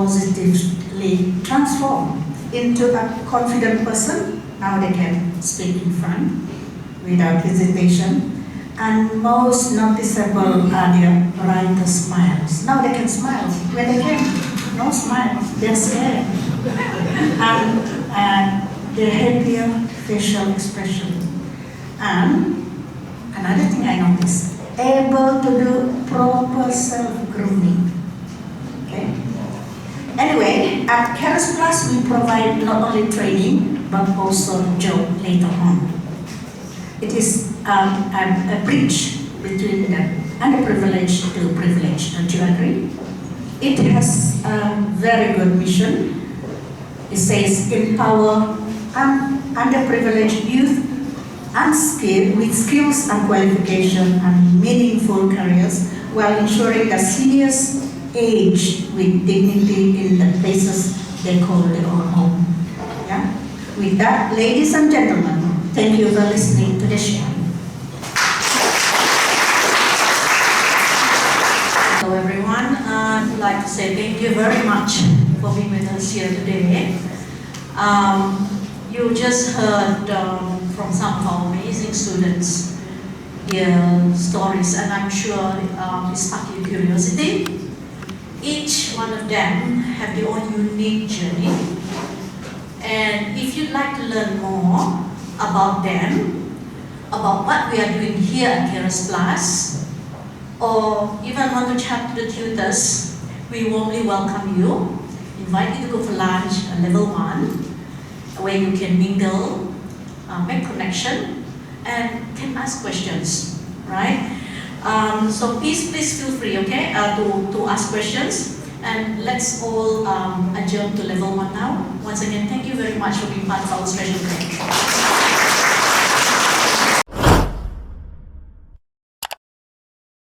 positively transformed into a confident person. Now they can speak in front without hesitation. And most noticeable are their brighter smiles. Now they can smile. When they came, no smile, they're scared. And the happier facial expression. And another thing I noticed, able to do proper self-grooming. Okay? Anyway, at Carersplus we provide not only training but also job later on. It is a bridge between the underprivileged to privileged. Don't you agree? It has a very good mission. It says empower underprivileged youth unskilled with skills and qualification and meaningful careers while ensuring that seniors age with dignity in the places they call their own home. Yeah? With that, ladies and gentlemen, thank you for listening to the show. Hello everyone, I'd like to say thank you very much for being with us here today. You just heard from some of our amazing students their stories, and I'm sure it sparked your curiosity. Each one of them have their own unique journey, and if you'd like to learn more about them, about what we are doing here at Carersplus, or even want to chat to the tutors, we warmly welcome you. Invite you to go for lunch at level 1, where you can mingle, make connection, and can ask questions, right? So please feel free, okay, to ask questions. And let's all adjourn to level 1 now. Once again, thank you very much for being part of our special day.